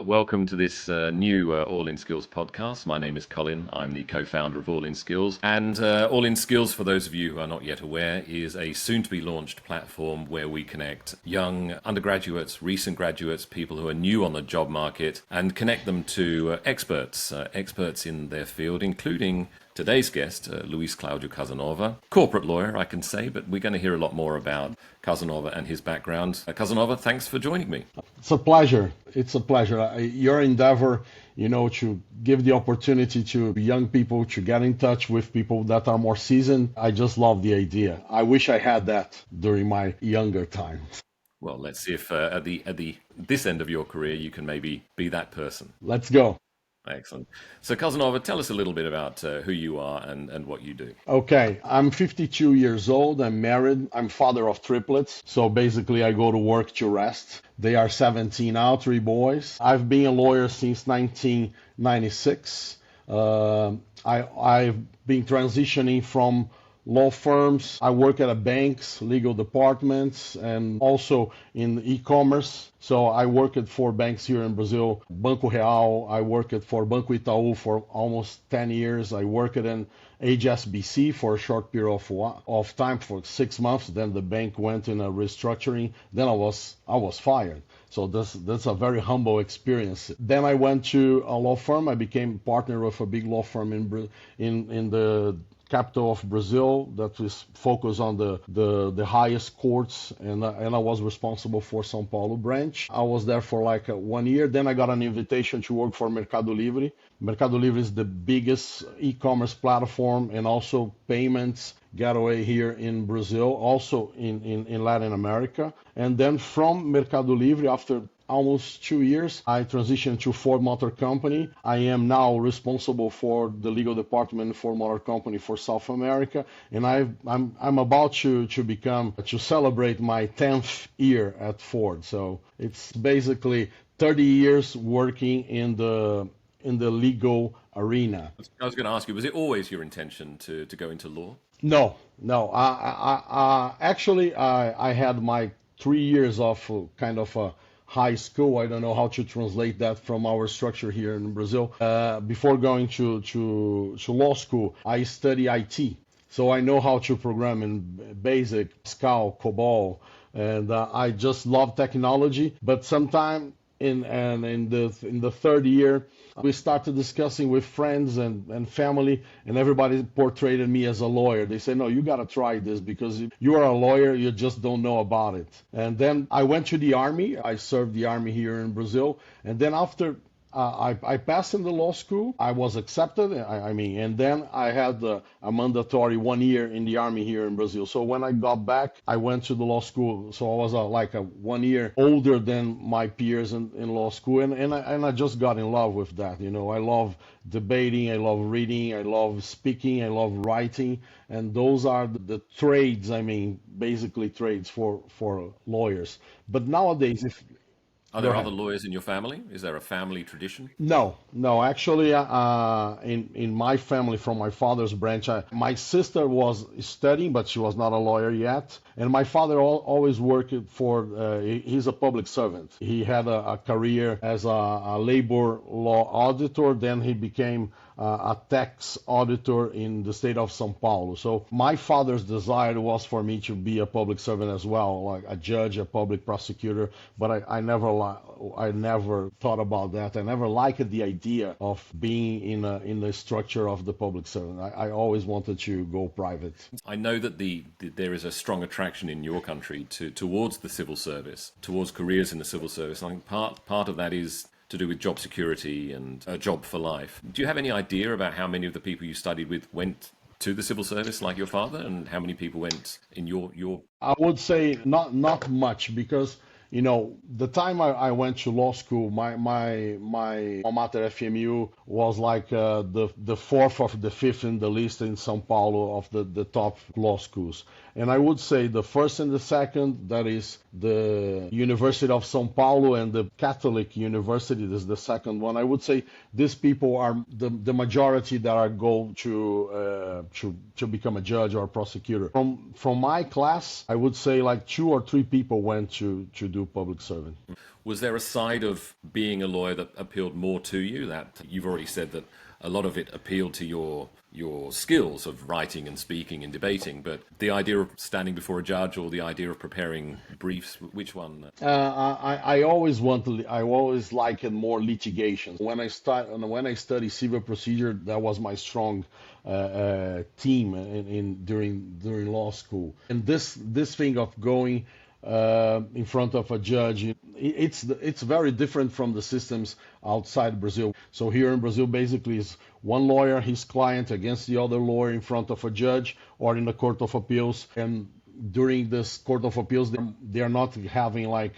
Welcome to this new All In Skills podcast. My name is Colin. I'm the co-founder of All In Skills. And All In Skills, for those of you who are not yet aware, is a soon-to-be-launched platform where we connect young undergraduates, recent graduates, people who are new on the job market, and connect them to experts in their field, including today's guest, Luis Claudio Casanova, corporate lawyer, I can say, but we're going to hear a lot more about Casanova and his background. Casanova, thanks for joining me. It's a pleasure. It's a pleasure. Your endeavor, to give the opportunity to young people to get in touch with people that are more seasoned. I just love the idea. I wish I had that during my younger times. Well, let's see if at this end of your career you can maybe be that person. Let's go. Excellent. So, Casanova, tell us a little bit about who you are and what you do. Okay, I'm 52 years old. I'm married. I'm father of triplets. So basically, I go to work to rest. They are 17 now, 3 boys. I've been a lawyer since 1996. I've been transitioning from law firms. I work at a bank's legal departments and also in e-commerce. So I worked for banks here in Brazil, Banco Real. I worked for Banco Itaú for almost 10 years. I worked in HSBC for a short period of time, for 6 months. Then the bank went in a restructuring. Then I was fired. So that's a very humble experience. Then I went to a law firm. I became partner with a big law firm in the capital of Brazil that is focused on the highest courts, and I was responsible for São Paulo branch. I was there for like 1 year. Then I got an invitation to work for Mercado Livre. Mercado Livre is the biggest e-commerce platform and also payments gateway here in Brazil, also in Latin America. And then from Mercado Livre, after almost 2 years, I transitioned to Ford Motor Company. I am now responsible for the legal department for Motor Company for South America, and I'm about to celebrate my 10th year at Ford. So it's basically 30 years working in the legal arena. I was going to ask you, was it always your intention to go into law? No. Actually, I had my 3 years of kind of a high school. I don't know how to translate that from our structure here in Brazil. Before going to law school, I study IT. So I know how to program in BASIC, Pascal, COBOL, and I just love technology. But sometime in the third year, we started discussing with friends and family, and everybody portrayed me as a lawyer. They said, no, you got to try this because you are a lawyer, you just don't know about it. And then I went to the army. I served the army here in Brazil. And then after I passed in the law school, I was accepted, and then I had a mandatory 1 year in the army here in Brazil. So when I got back, I went to the law school. So I was like a 1 year older than my peers in law school, and I just got in love with that. I love debating, I love reading, I love speaking, I love writing, and those are the trades, basically trades for lawyers. But nowadays, Are there other lawyers in your family? Is there a family tradition? No. Actually, in my family, from my father's branch, my sister was studying, but she was not a lawyer yet. And my father always worked for, he's a public servant. He had a career as a labor law auditor. Then he became a tax auditor in the state of São Paulo. So my father's desire was for me to be a public servant as well, like a judge, a public prosecutor. But I never thought about that. I never liked the idea of being in the structure of the public servant. I always wanted to go private. I know that there is a strong attraction in your country towards the civil service, towards careers in the civil service. I think part of that is to do with job security and a job for life. Do you have any idea about how many of the people you studied with went to the civil service like your father, and how many people went in your? I would say not much, because the time I went to law school, my alma mater FMU was like the fourth or the fifth in the list in São Paulo of the top law schools. And I would say the first and the second, that is the University of São Paulo, and the Catholic University, this is the second one. I would say these people are the majority that are go to become a judge or a prosecutor. From my class, I would say like 2 or 3 people went to do do public service. Was there a side of being a lawyer that appealed more to you? That you've already said that a lot of it appealed to your skills of writing and speaking and debating, but the idea of standing before a judge or the idea of preparing briefs, which one? I always I always liked more litigation. When I studied civil procedure, that was my strong team during law school. And this thing of going in front of a judge, it's very different from the systems outside Brazil. So here in Brazil, basically, is one lawyer, his client against the other lawyer in front of a judge or in the court of appeals. And during this court of appeals, they are not having like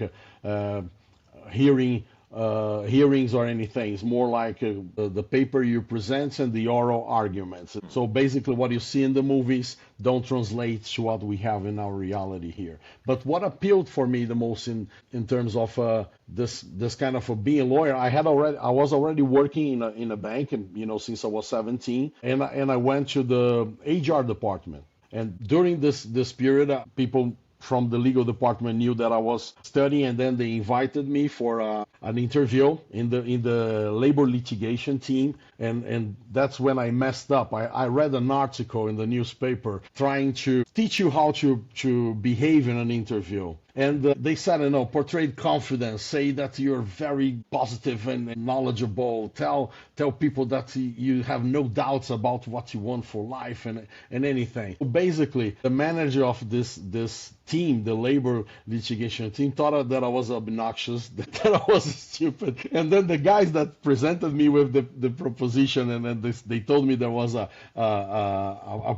hearings or anything. It's more like the paper you present and the oral arguments. So basically what you see in the movies don't translate to what we have in our reality here. But what appealed for me the most in terms of this kind of being a lawyer, I was already working in a bank, and since I was 17, and I went to the HR department. And during this period, people from the legal department knew that I was studying, and then they invited me for an interview in the labor litigation team, and that's when I messed up. I read an article in the newspaper trying to teach you how to behave in an interview. And they said, portray confidence, say that you're very positive and knowledgeable, tell people that you have no doubts about what you want for life and anything. Basically, the manager of this team, the labor litigation team, thought that I was obnoxious, that I was stupid. And then the guys that presented me with the proposition, and then they told me there was a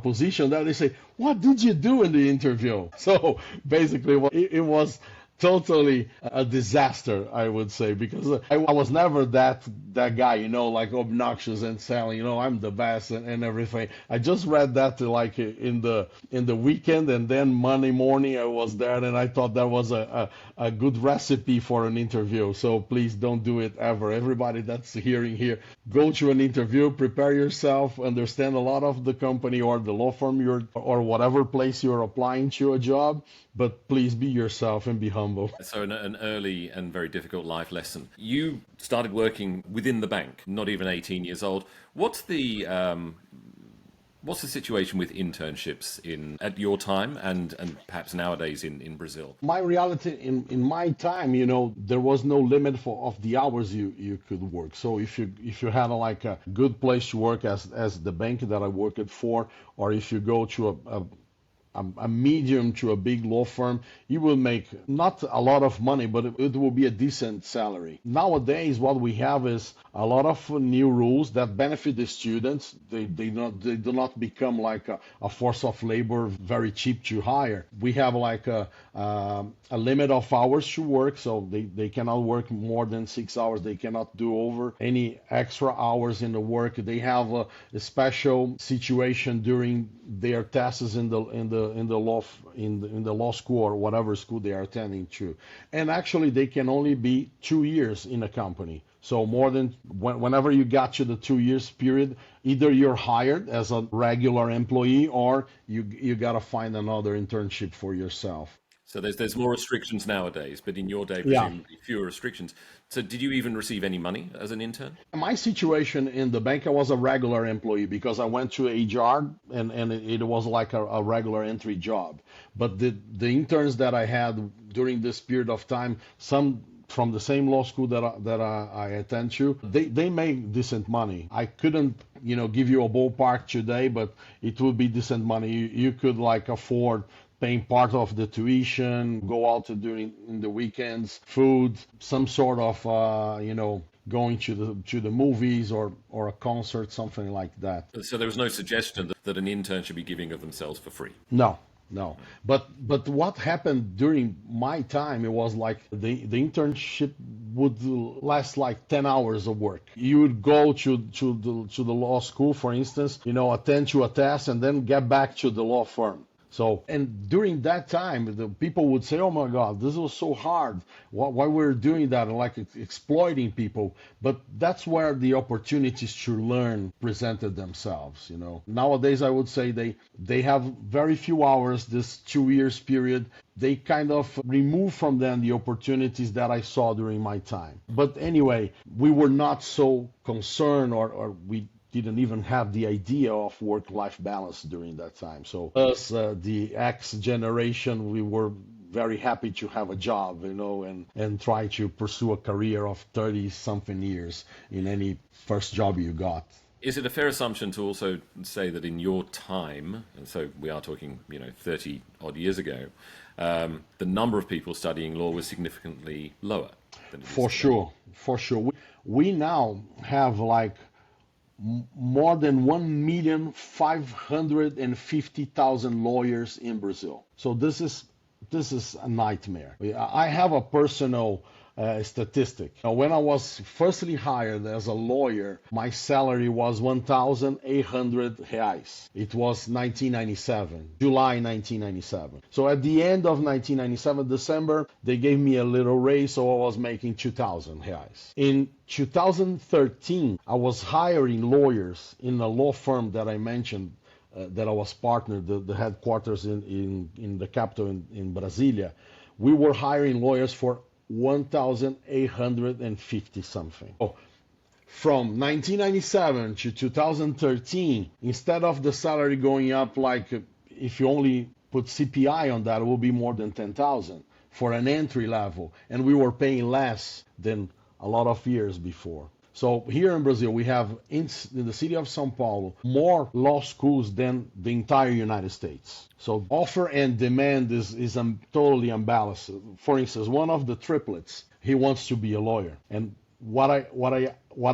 position there, they say, what did you do in the interview? So basically, it was totally a disaster, I would say, because I was never that guy, like obnoxious and saying, I'm the best and everything. I just read that like in the weekend, and then Monday morning I was there, and I thought that was a good recipe for an interview. So please don't do it ever. Everybody that's hearing here, go to an interview, prepare yourself, understand a lot of the company or the law firm or whatever place you're applying to a job, but please be yourself and be humble. So an early and very difficult life lesson. You started working within the bank, not even 18 years old. What's the situation with internships at your time and perhaps nowadays in Brazil? My reality in my time, there was no limit of the hours you could work. So if you had like a good place to work as the bank that I worked for, or if you go to a medium to a big law firm, you will make not a lot of money, but it will be a decent salary. Nowadays, what we have is a lot of new rules that benefit the students. They do not become like a force of labor, very cheap to hire. We have like a limit of hours to work, so they cannot work more than 6 hours. They cannot do over any extra hours in the work. They have a special situation during their tests in the law school or whatever school they are attending to. And actually, they can only be 2 years in a company. So whenever you got to the 2 years period, either you're hired as a regular employee or you got to find another internship for yourself. So there's more restrictions nowadays, but in your day, presumably fewer restrictions. So did you even receive any money as an intern? My situation in the bank, I was a regular employee because I went to HR and it was like a regular entry job. But the interns that I had during this period of time, some from the same law school that I attend to, they make decent money. I couldn't, give you a ballpark today, but it would be decent money. You could like afford paying part of the tuition, go out in the weekends, food, some sort of, going to the movies or a concert, something like that. So there was no suggestion that an intern should be giving of themselves for free? No. But what happened during my time, it was like the internship would last like 10 hours of work. You would go to the law school, for instance, attend to a test and then get back to the law firm. So, and during that time, the people would say, "Oh my God, this was so hard. Why we're doing that?" And like exploiting people. But that's where the opportunities to learn presented themselves. Nowadays, I would say they have very few hours. This 2 years period, they kind of remove from them the opportunities that I saw during my time. But anyway, we were not so concerned, or we didn't even have the idea of work-life balance during that time. So us, the X generation, we were very happy to have a job, and try to pursue a career of 30-something years in any first job you got. Is it a fair assumption to also say that in your time, and so we are talking, 30 odd years ago, the number of people studying law was significantly lower than it is For today? sure, for sure. We now have like more than 1,550,000 lawyers in Brazil. So this is a nightmare. I have a personal statistic. When I was firstly hired as a lawyer, my salary was 1,800 reais. It was 1997, July 1997. So at the end of 1997, December, they gave me a little raise, so I was making 2,000 reais. In 2013, I was hiring lawyers in a law firm that I mentioned, that I was partnered, the headquarters in the capital in Brasilia. We were hiring lawyers for 1,850 something. Oh, from 1997 to 2013, instead of the salary going up, like if you only put CPI on that, it will be more than 10,000 for an entry level, and we were paying less than a lot of years before. So here in Brazil, we have in the city of São Paulo more law schools than the entire United States. So offer and demand is totally unbalanced. For instance, one of the triplets, he wants to be a lawyer, and what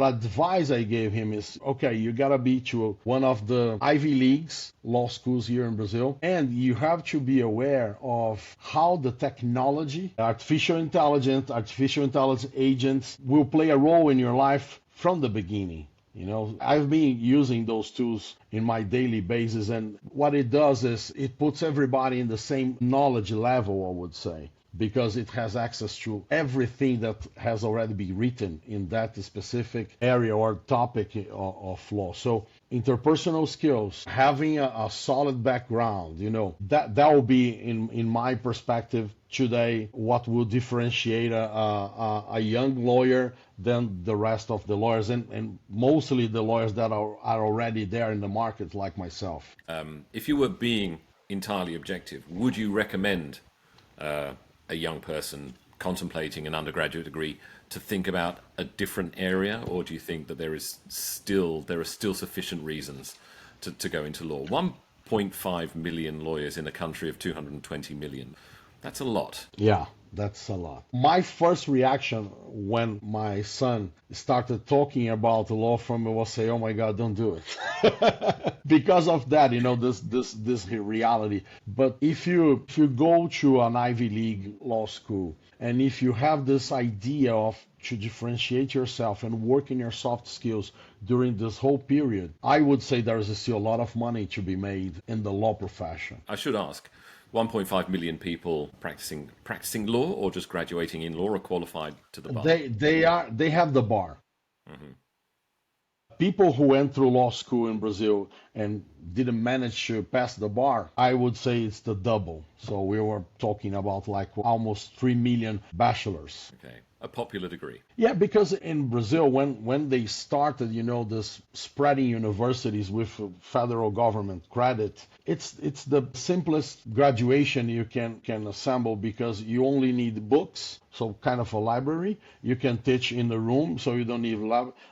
advice I gave him is, okay, you gotta be to one of the Ivy Leagues law schools here in Brazil, and you have to be aware of how the technology, artificial intelligence agents will play a role in your life from the beginning. I've been using those tools in my daily basis, and what it does is it puts everybody in the same knowledge level, I would say, because it has access to everything that has already been written in that specific area or topic of law. So interpersonal skills, having a solid background, that will be, in my perspective today, what will differentiate a young lawyer than the rest of the lawyers, and mostly the lawyers that are already there in the market, like myself. If you were being entirely objective, would you recommend a young person contemplating an undergraduate degree to think about a different area, or do you think that there are still sufficient reasons to go into law? 1.5 million lawyers in a country of 220 million. That's a lot. Yeah, that's a lot. My first reaction when my son started talking about the law firm was say, "Oh my God, don't do it," because of that, this reality. But if you go to an Ivy League law school, and if you have this idea of to differentiate yourself and work in your soft skills during this whole period, I would say there is still a lot of money to be made in the law profession. I should ask, 1.5 million people practicing law, or just graduating in law or qualified to the bar? They have the bar. Mm-hmm. People who went through law school in Brazil and didn't manage to pass the bar, I would say it's the double. So we were talking about like almost 3 million bachelors. Okay, a popular degree. Yeah, because in Brazil, when they started, this spreading universities with federal government credit, it's the simplest graduation you can assemble, because you only need books, so kind of a library. You can teach in the room, so you don't need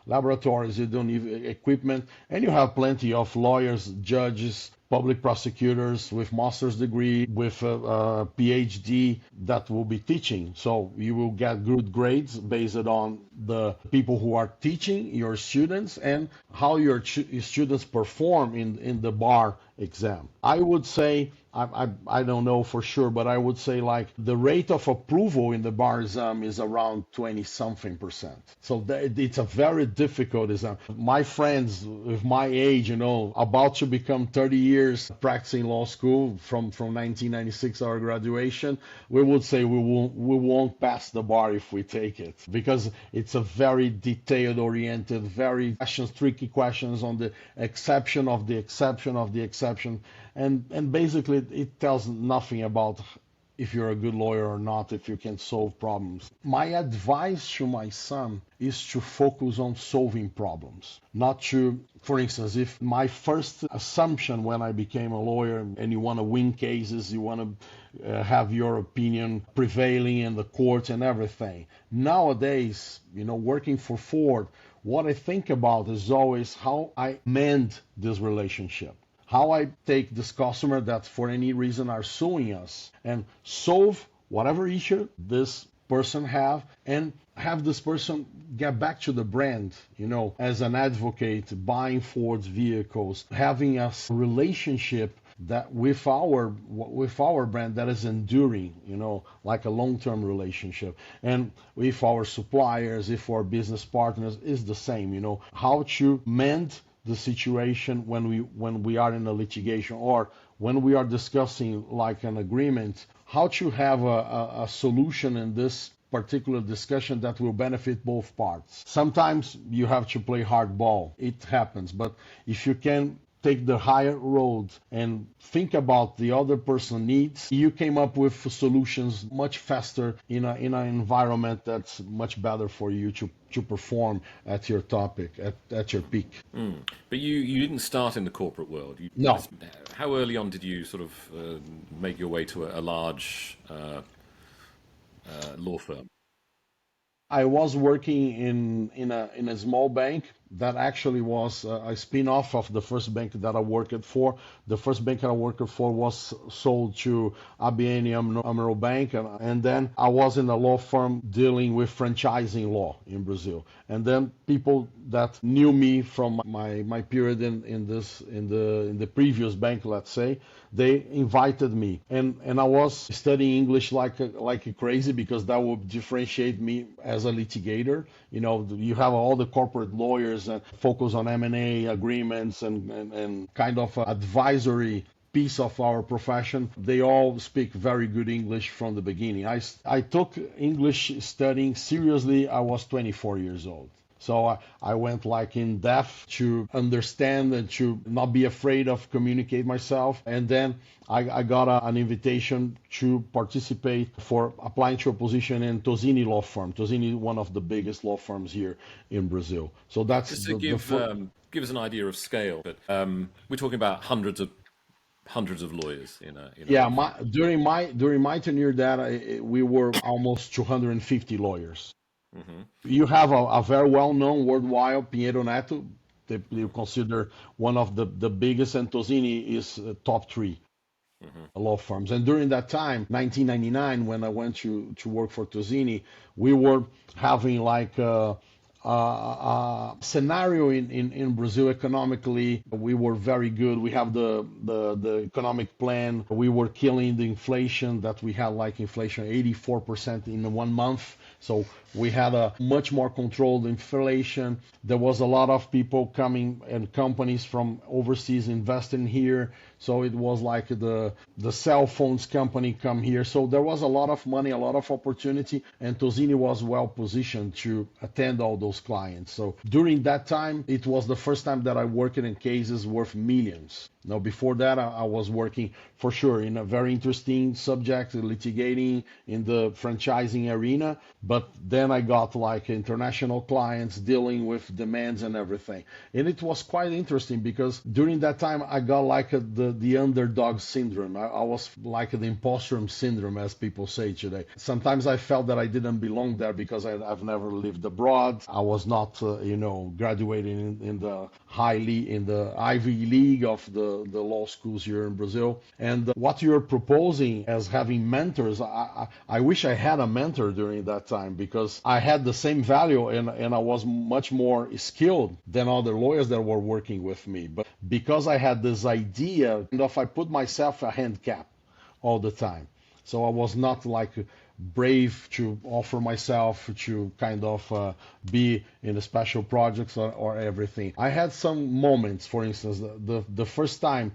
laboratories, you don't need equipment, and you have plenty of lawyers, judges, public prosecutors with master's degree, with a PhD that will be teaching. So you will get good grades based on the people who are teaching your students and how your students perform in the bar exam. I would say, I don't know for sure, but I would say like the rate of approval in the bar exam is around 20 something percent. So it's a very difficult exam. My friends with my age, about to become 30 years practicing law school from 1996, our graduation, we would say we won't pass the bar if we take it, because it's a very detailed oriented, very questions, tricky questions on the exception of the exception of the exception, and basically it tells nothing about if you're a good lawyer or not, if you can solve problems. My advice to my son is to focus on solving problems, not to, for instance, if my first assumption when I became a lawyer, and you want to win cases, you want to have your opinion prevailing in the courts and everything. Nowadays, working for Ford, what I think about is always how I mend this relationship. How I take this customer that for any reason are suing us and solve whatever issue this person have, and have this person get back to the brand, as an advocate, buying Ford's vehicles, having a relationship that with our brand that is enduring, like a long-term relationship. And with our suppliers, if our business partners is the same, how to mend the situation when we are in a litigation, or when we are discussing like an agreement, how to have a solution in this particular discussion that will benefit both parts. Sometimes you have to play hardball. It happens. But if you can take the higher road and think about the other person's needs, you came up with solutions much faster in an environment that's much better for you to perform at your topic, at your peak. But you didn't start in the corporate world. No. How early on did you sort of make your way to a large law firm? I was working in a small bank that actually was a spin-off of the first bank that I worked for. The first bank I worked for was sold to ABN AMRO Bank, and then I was in a law firm dealing with franchising law in Brazil. And then people that knew me from my period in the previous bank, let's say, they invited me, and I was studying English like crazy, because that would differentiate me as a litigator. You have all the corporate lawyers and focus on M&A agreements and kind of advisory piece of our profession. They all speak very good English from the beginning. I took English studying seriously. I was 24 years old. So I went like in depth to understand and to not be afraid of communicate myself. And then I got an invitation to participate for applying to a position in Tosini law firm. Tosini, one of the biggest law firms here in Brazil. So that's Just to give us an idea of scale. But we're talking about hundreds of lawyers in a yeah. During my tenure, we were almost 250 lawyers. You have a very well-known worldwide, Pinheiro Neto. They consider one of the biggest, and Tosini is top three law firms. And during that time, 1999, when I went to work for Tosini, we were having like a scenario in Brazil economically. We were very good. We have the economic plan. We were killing the inflation that we had, like inflation 84% in 1 month. So we had a much more controlled inflation. There was a lot of people coming and companies from overseas investing here. So it was like the cell phones company come here. So there was a lot of money, a lot of opportunity, and Tosini was well positioned to attend all those clients. So during that time, it was the first time that I worked in cases worth millions. Now, before that, I was working for sure in a very interesting subject, litigating in the franchising arena. But then I got like international clients dealing with demands and everything. And it was quite interesting because during that time, I got like the underdog syndrome. I was like the imposter syndrome, as people say today. Sometimes I felt that I didn't belong there because I've never lived abroad. I was not, graduating in the Ivy League of the law schools here in Brazil. And what you're proposing as having mentors, I wish I had a mentor during that time, because I had the same value and I was much more skilled than other lawyers that were working with me. because I had this idea, and if I put myself a handicap all the time. So I was not like brave to offer myself to kind of be in the special projects or everything. I had some moments, for instance, the first time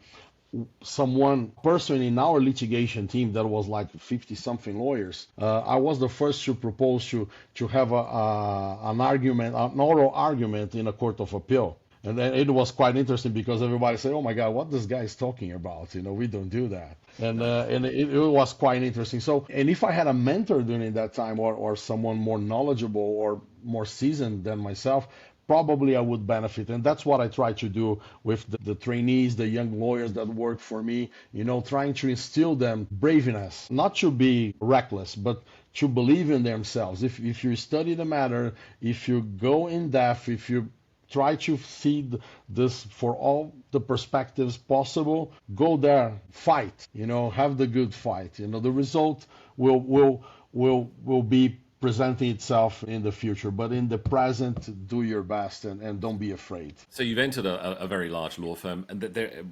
someone person in our litigation team that was like 50 something lawyers, I was the first to propose to have an argument, an oral argument in a court of appeal. And then it was quite interesting because everybody said, "Oh my God, what this guy is talking about? You know, we don't do that." And it was quite interesting. So, and if I had a mentor during that time, or someone more knowledgeable or more seasoned than myself, probably I would benefit. And that's what I try to do with the trainees, the young lawyers that work for me. You know, trying to instill them braveness, not to be reckless, but to believe in themselves. If you study the matter, if you go in depth, if you try to see this for all the perspectives possible. Go there, fight. You know, have the good fight. You know, the result will be presenting itself in the future. But in the present, do your best and don't be afraid. So you've entered a very large law firm, and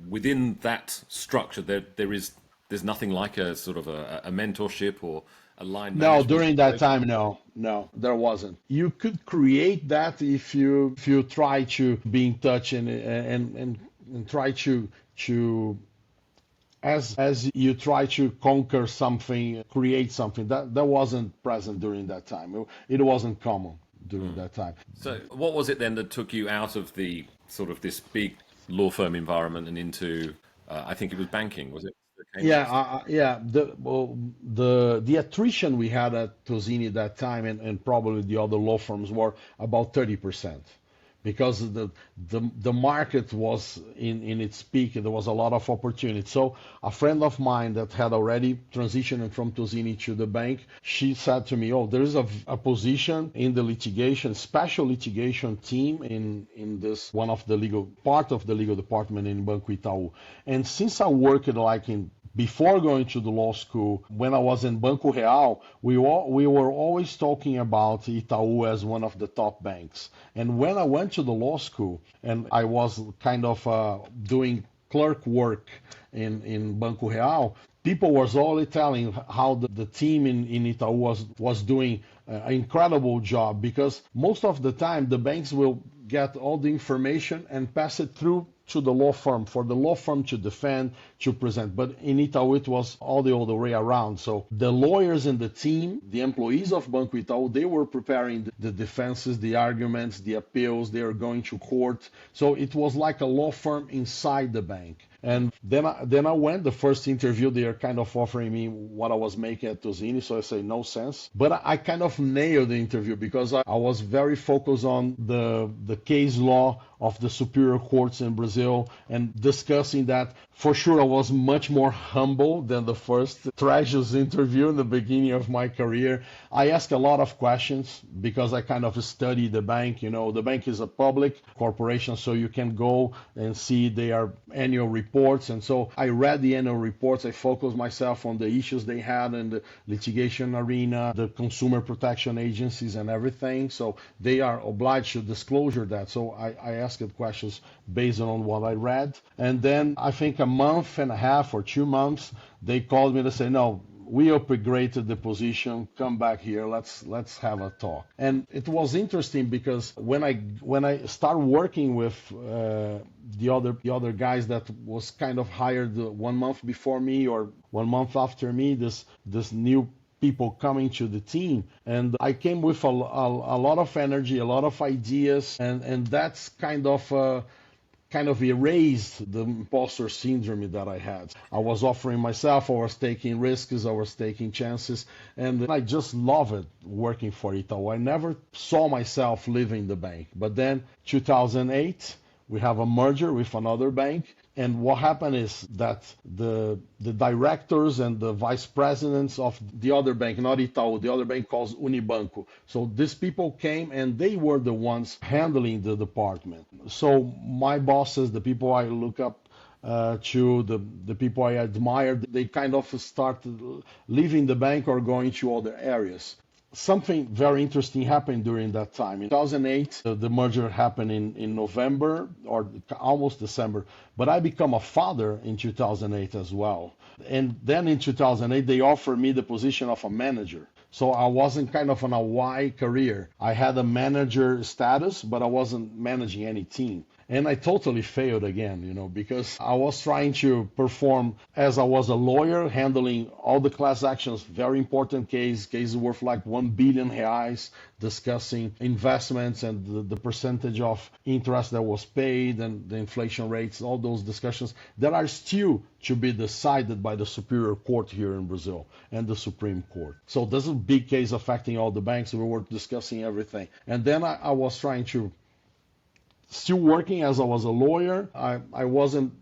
within that structure, there's nothing like a sort of a mentorship or a line No, management during that situation? time, no, there wasn't. You could create that if you try to be in touch and try to as you try to conquer something, create something. That wasn't present during that time. It wasn't common during that time. So what was it then that took you out of the sort of this big law firm environment and into, I think it was banking, was it? That came Yeah, next? yeah. The attrition we had at Tosini that time, and probably the other law firms were about 30%, because the market was in its peak. There was a lot of opportunity. So a friend of mine that had already transitioned from Tosini to the bank, she said to me, "Oh, there is a position in the litigation, special litigation team in this one of the legal part of the legal department in Banco Itaú." And since I worked like in before going to the law school, when I was in Banco Real, we were always talking about Itaú as one of the top banks. And when I went to the law school and I was kind of doing clerk work in Banco Real, people was always telling how the team in Itaú was doing an incredible job, because most of the time the banks will get all the information and pass it through to the law firm for the law firm to defend, to present. But in Itaú, it was all the other way around. So the lawyers in the team, the employees of Banco Itaú, they were preparing the defenses, the arguments, the appeals. They were going to court. So it was like a law firm inside the bank. And then I went, the first interview, they are kind of offering me what I was making at Tosini, so I say, no sense. But I kind of nailed the interview because I was very focused on the case law of the superior courts in Brazil and discussing that. For sure, I was much more humble than the first treasures interview in the beginning of my career. I asked a lot of questions because I kind of studied the bank. You know, the bank is a public corporation, so you can go and see their annual reports. And so I read the annual reports. I focused myself on the issues they had in the litigation arena, the consumer protection agencies and everything. So they are obliged to disclosure that. So I asked questions based on what I read. And then I think a month and a half or 2 months, they called me to say, "No, we upgraded the position. Come back here. Let's have a talk." And it was interesting because when I started working with the other guys that was kind of hired 1 month before me or 1 month after me, this new people coming to the team, and I came with a lot of energy, a lot of ideas, and that's kind of erased the imposter syndrome that I had. I was offering myself, I was taking risks, I was taking chances, and I just love it working for Itaú. I never saw myself leaving the bank. But then 2008, we have a merger with another bank. And what happened is that the directors and the vice presidents of the other bank, not Itaú, the other bank calls Unibanco. So these people came and they were the ones handling the department. So my bosses, the people I look up to, the people I admire, they kind of start leaving the bank or going to other areas. something very interesting happened during that time. In 2008, the merger happened in November or almost December, but I become a father in 2008 as well. And then in 2008, they offered me the position of a manager. So I wasn't kind of on a Y career. I had a manager status, but I wasn't managing any team. And I totally failed again, because I was trying to perform as I was a lawyer, handling all the class actions, very important cases worth like 1 billion reais, discussing investments and the percentage of interest that was paid and the inflation rates, all those discussions that are still to be decided by the Superior Court here in Brazil and the Supreme Court. So this is a big case affecting all the banks. We were discussing everything. And then I was trying to still working as I was a lawyer. I wasn't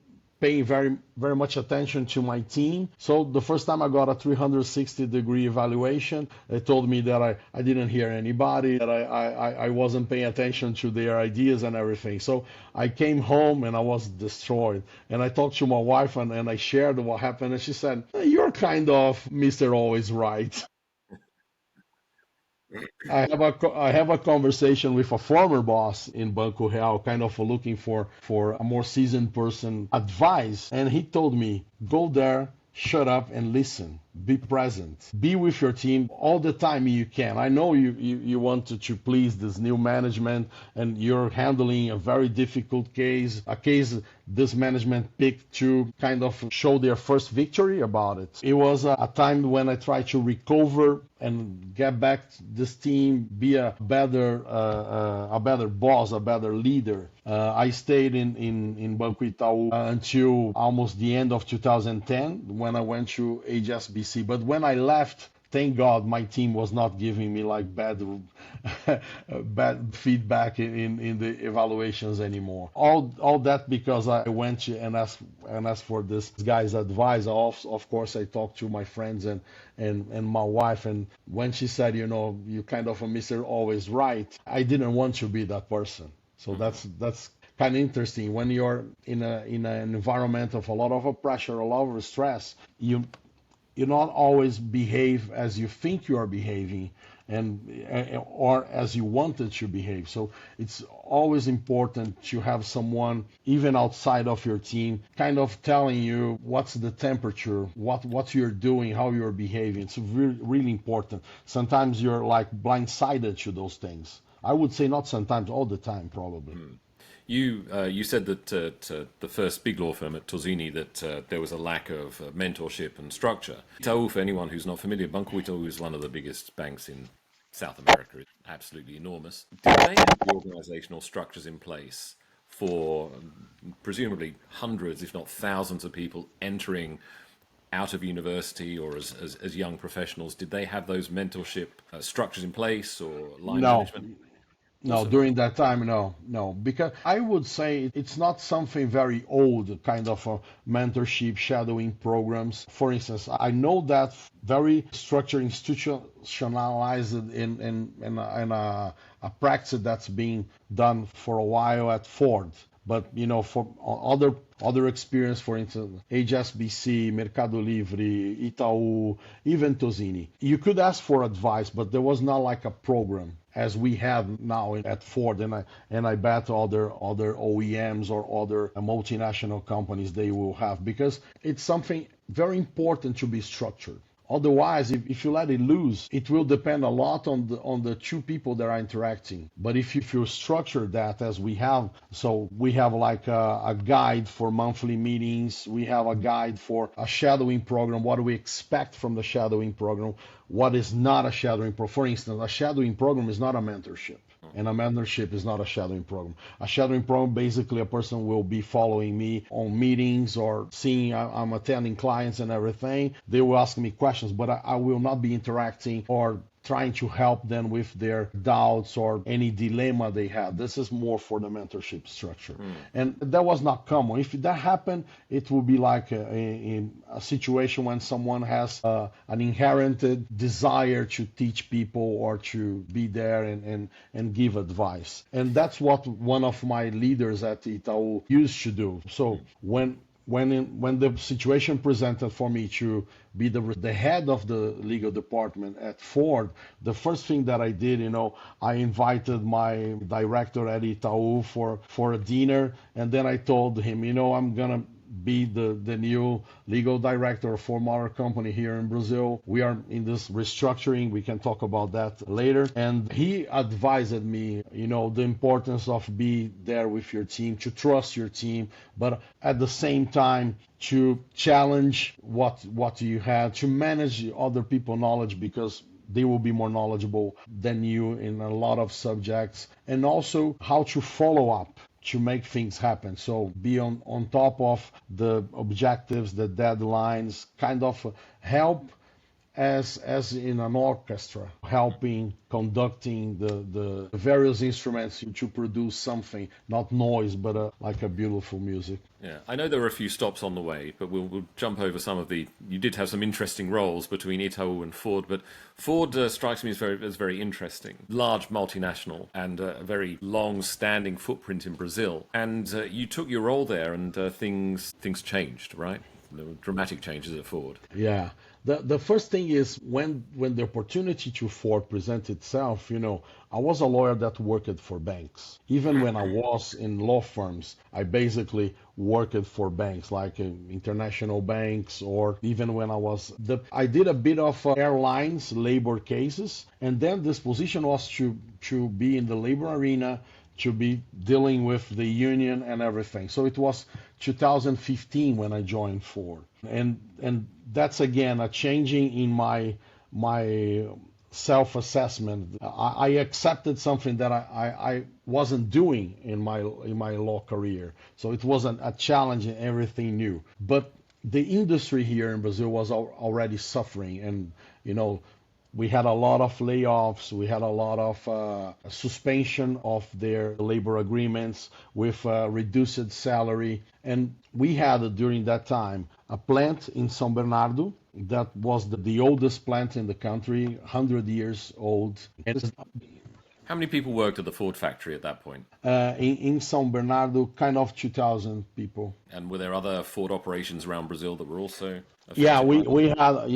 paying very much attention to my team. So the first time I got a 360-degree evaluation, they told me that I didn't hear anybody, that I wasn't paying attention to their ideas and everything. So I came home and I was destroyed. And I talked to my wife and I shared what happened. And she said, "You're kind of Mr. Always Right." I have a conversation with a former boss in Banco Real, kind of looking for a more seasoned person advice, and he told me, "Go there, shut up and listen. Be present. Be with your team all the time you can. I know you want to please this new management and you're handling a very difficult case, a case this management picked to kind of show their first victory about it. It was a time when I tried to recover and get back this team, be a better boss, a better leader. I stayed in Banco Itaú until almost the end of 2010 when I went to HSBC. But when I left, thank God my team was not giving me like bad feedback in the evaluations anymore. All that because I went and asked for this guy's advice. Of course, I talked to my friends and my wife, and when she said, you kind of a Mr. Always Right, I didn't want to be that person. So that's kind of interesting. When you're in an environment of a lot of pressure, a lot of stress, you not always behave as you think you are behaving or as you wanted to behave. So it's always important to have someone, even outside of your team, kind of telling you what's the temperature, what you're doing, how you're behaving. It's really, really important. Sometimes you're like blindsided to those things. I would say not sometimes, all the time, probably. You said that the first big law firm at Tozzini that there was a lack of mentorship and structure. Itaú, for anyone who's not familiar, Banco Itaú is one of the biggest banks in South America. It's absolutely enormous. Did they have the organizational structures in place for presumably hundreds, if not thousands, of people entering out of university or as young professionals? Did they have those mentorship structures in place or line management? No, during that time, no. Because I would say it's not something very old, kind of a mentorship, shadowing programs. For instance, I know that very structured, institutionalized in a practice that's being done for a while at Ford. But for other experience, for instance, HSBC, Mercado Livre, Itaú, even Tozzini, you could ask for advice, but there was not like a program as we have now at Ford, and I bet other OEMs or other multinational companies they will have, because it's something very important to be structured. Otherwise, if you let it loose, it will depend a lot on the two people that are interacting. But if you structure that as we have, so we have like a guide for monthly meetings, we have a guide for a shadowing program, what do we expect from the shadowing program, what is not a shadowing program. For instance, a shadowing program is not a mentorship. And a mentorship is not a shadowing program. A shadowing program, basically, a person will be following me on meetings or seeing I'm attending clients and everything. They will ask me questions, but I will not be interacting or trying to help them with their doubts or any dilemma they have. This is more for the mentorship structure. And that was not common. If that happened, it would be like a situation when someone has an inherent desire to teach people or to be there and give advice. And that's what one of my leaders at Itaú used to do. So when when the situation presented for me to be the head of the legal department at Ford, the first thing that I did, I invited my director at Itaú for a dinner, and then I told him, I'm gonna be the new legal director for our company here in Brazil. We are in this restructuring. We can talk about that later. And he advised me, the importance of be there with your team, to trust your team, but at the same time to challenge what you had, to manage other people's knowledge because they will be more knowledgeable than you in a lot of subjects, and also how to follow up to make things happen. So be on top of the objectives, the deadlines, kind of help as in an orchestra, helping conducting the various instruments to produce something, not noise, but like a beautiful music. Yeah, I know there were a few stops on the way, but we'll jump over some of the. You did have some interesting roles between Itaú and Ford, but Ford strikes me as very interesting, large multinational, and a very long-standing footprint in Brazil. And you took your role there, and things changed, right? There were dramatic changes at Ford. Yeah. The first thing is when the opportunity to Ford presented itself, I was a lawyer that worked for banks. Even when I was in law firms, I basically worked for banks like international banks, or even when I did a bit of airlines labor cases, and then this position was to be in the labor arena, to be dealing with the union and everything. So it was 2015 when I joined Ford, and that's again a changing in my self-assessment. I accepted something that I wasn't doing in my law career, so it wasn't a challenge and everything new. But the industry here in Brazil was already suffering, and we had a lot of layoffs. We had a lot of suspension of their labor agreements with reduced salary. And we had, during that time, a plant in São Bernardo that was the oldest plant in the country, 100 years old. How many people worked at the Ford factory at that point? In São Bernardo, kind of 2,000 people. And were there other Ford operations around Brazil that were also affected? Yeah, we had,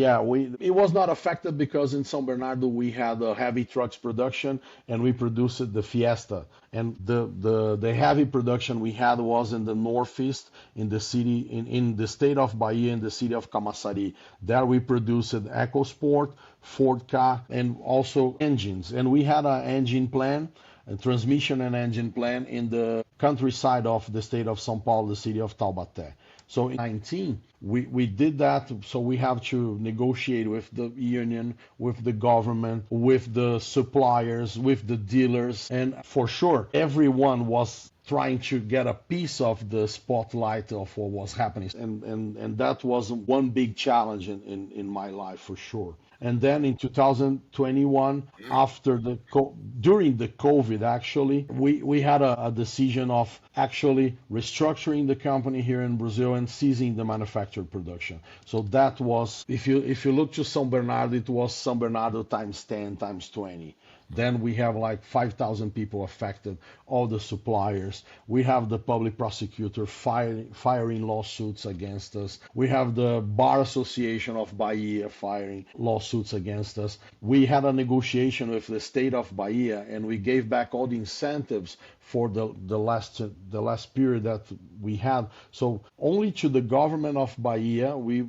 it was not affected because in São Bernardo we had a heavy trucks production, and we produced the Fiesta. And the heavy production we had was in the northeast, in the city, in the state of Bahia, in the city of Camaçari. There we produced EcoSport, Ford Ka, and also engines. And we had an engine plant, a transmission and engine plant in the countryside of the state of São Paulo, the city of Taubaté. So in 19, we did that. So we have to negotiate with the union, with the government, with the suppliers, with the dealers. And for sure, everyone was trying to get a piece of the spotlight of what was happening. And that was one big challenge in my life, for sure. And then in 2021, during the COVID, actually, we had a decision of actually restructuring the company here in Brazil and ceasing the manufactured production. So that was, if you look to São Bernardo, it was São Bernardo times 10 times 20. Then we have like 5,000 people affected, all the suppliers. We have the public prosecutor firing lawsuits against us. We have the Bar Association of Bahia firing lawsuits against us. We had a negotiation with the state of Bahia, and we gave back all the incentives for the last period that we had. So only to the government of Bahia we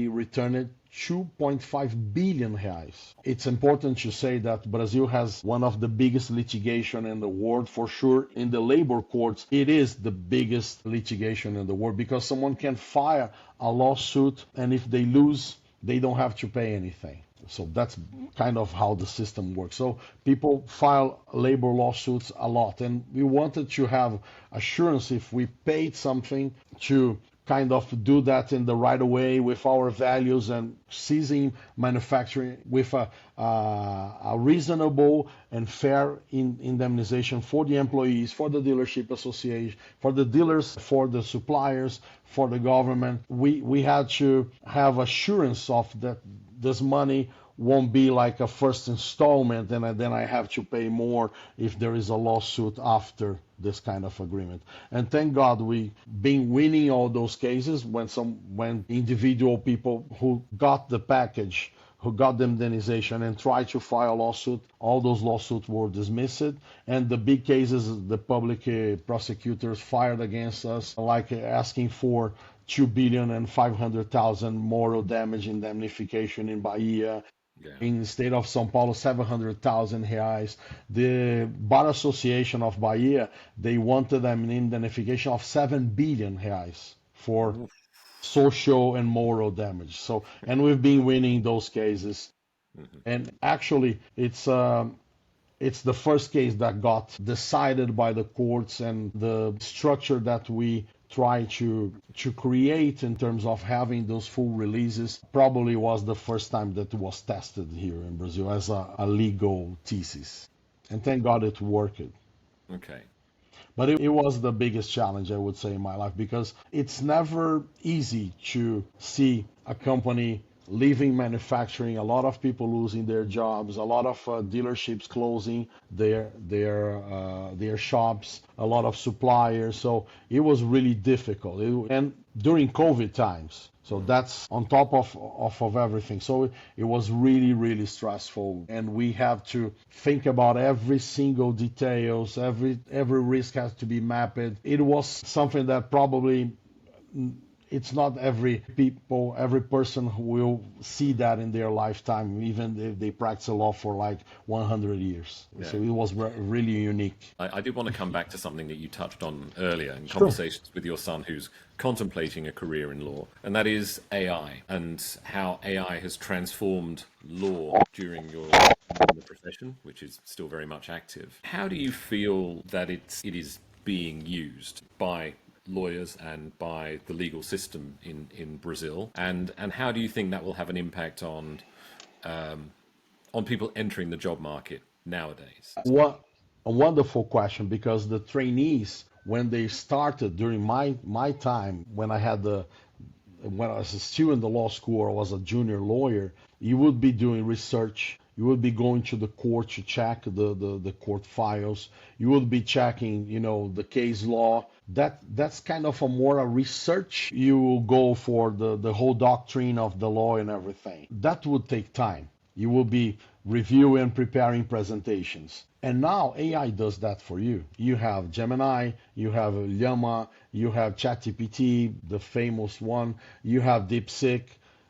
returned 2.5 billion reais. It's important to say that Brazil has one of the biggest litigation in the world, for sure. In the labor courts, it is the biggest litigation in the world because someone can file a lawsuit, and if they lose, they don't have to pay anything. So that's kind of how the system works. So people file labor lawsuits a lot, and we wanted to have assurance if we paid something to kind of do that in the right way with our values and ceasing manufacturing with a reasonable and fair indemnization for the employees, for the dealership association, for the dealers, for the suppliers, for the government. We had to have assurance of that this money won't be like a first installment, and then I have to pay more if there is a lawsuit after this kind of agreement. And thank God we been winning all those cases when individual people who got the package, who got the indemnification and tried to file a lawsuit, all those lawsuits were dismissed. And the big cases, the public prosecutors fired against us, like asking for 2,500,000 moral damage indemnification in Bahia. Yeah. In the state of São Paulo, 700,000 reais. The Bar Association of Bahia, they wanted an indemnification of 7 billion reais for social and moral damage. So, and we've been winning those cases. And actually, it's the first case that got decided by the courts, and the structure that we try to create in terms of having those full releases probably was the first time that it was tested here in Brazil as a legal thesis. And thank God it worked. Okay. But it was the biggest challenge, I would say, in my life, because it's never easy to see a company leaving manufacturing, a lot of people losing their jobs, a lot of dealerships closing their shops, a lot of suppliers. So it was really difficult. And during COVID times, so that's on top of everything. So it was really, really stressful, and we have to think about every single details. Every risk has to be mapped. It was something that probably it's not every person who will see that in their lifetime, even if they practice law for like 100 years. Yeah. So it was really unique. I did want to come back to something that you touched on earlier in conversations with your son who's contemplating a career in law, and that is AI and how AI has transformed law during your profession, which is still very much active. How do you feel that it is being used by lawyers and by the legal system in Brazil, and how do you think that will have an impact on people entering the job market nowadays? What a wonderful question, because the trainees, when they started during my time, when I was still in the law school or was a junior lawyer, you would be doing research. You would be going to the court to check the court files. You would be checking, the case law. That's kind of a research. You will go for the whole doctrine of the law and everything. That would take time. You will be reviewing, preparing presentations. And now AI does that for you. You have Gemini, you have Llama, you have ChatGPT, the famous one. You have DeepSeek.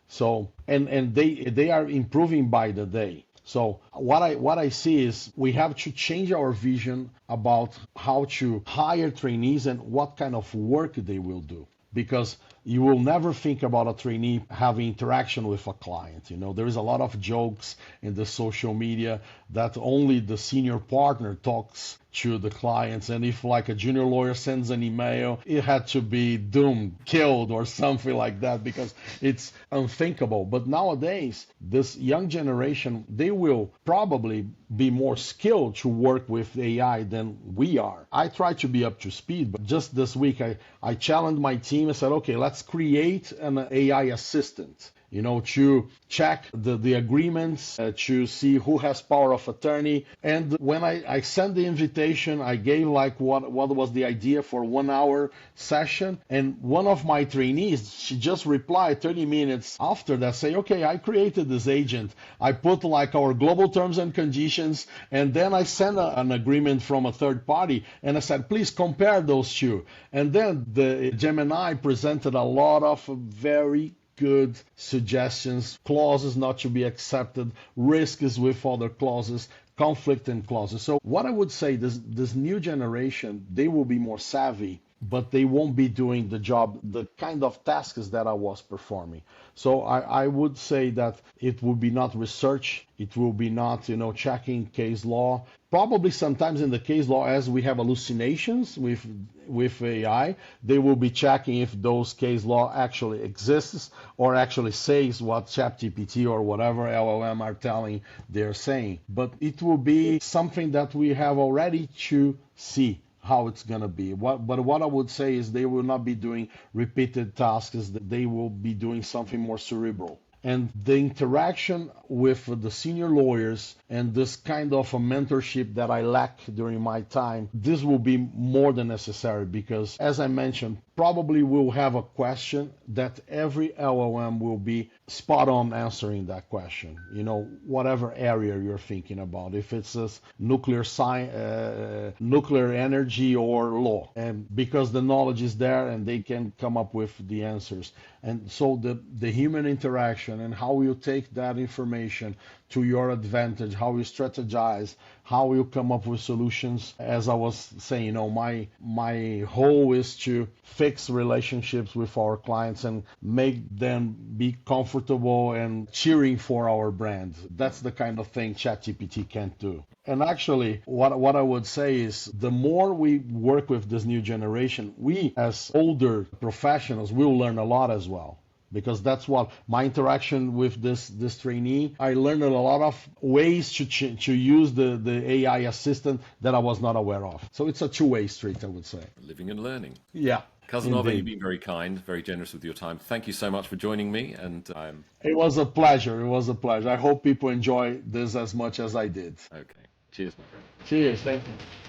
So and they are improving by the day. So what I see is we have to change our vision about how to hire trainees and what kind of work they will do. Because you will never think about a trainee having interaction with a client. There is a lot of jokes in the social media that only the senior partner talks to the clients, and if like a junior lawyer sends an email, it had to be doomed, killed, or something like that, because it's unthinkable. But nowadays, this young generation, they will probably be more skilled to work with AI than we are. I try to be up to speed, but just this week I challenged my team and said, okay, let's create an AI assistant, to check the agreements, to see who has power of attorney. And when I sent the invitation, I gave like what was the idea for 1 hour session. And one of my trainees, she just replied 30 minutes after that, say, okay, I created this agent. I put like our global terms and conditions, and then I sent an agreement from a third party. And I said, please compare those two. And then the Gemini presented a lot of very good suggestions, clauses not to be accepted, risks with other clauses, conflict in clauses. So what I would say, this new generation, they will be more savvy, but they won't be doing the job, the kind of tasks that I was performing. So I would say that it will be not research, it will be not, checking case law. Probably sometimes in the case law, as we have hallucinations with AI, they will be checking if those case law actually exists or actually says what ChatGPT or whatever LLM are telling they're saying. But it will be something that we have already to see how it's going to be. But what I would say is they will not be doing repeated tasks. They will be doing something more cerebral. And the interaction with the senior lawyers and this kind of a mentorship that I lack during my time, this will be more than necessary because, as I mentioned, probably we'll have a question that every LLM will be spot on answering that question. You know, whatever area you're thinking about, if it's a nuclear science, nuclear energy or law, and because the knowledge is there and they can come up with the answers. And so the human interaction and how you take that information to your advantage, how you strategize, how you come up with solutions. As I was saying, you know, my goal is to fix relationships with our clients and make them be comfortable and cheering for our brand. That's the kind of thing ChatGPT can't do. And actually, what I would say is the more we work with this new generation, we as older professionals will learn a lot as well. Because that's what my interaction with this trainee, I learned a lot of ways to use the AI assistant that I was not aware of. So it's a two-way street, I would say. Living and learning. Yeah. Casanova, Indeed. you've been very kind, very generous with your time. Thank you so much for joining me. And I'm It was a pleasure. It was a pleasure. I hope people enjoy this as much as I did. okay. Cheers, my friend. Cheers. Thank you.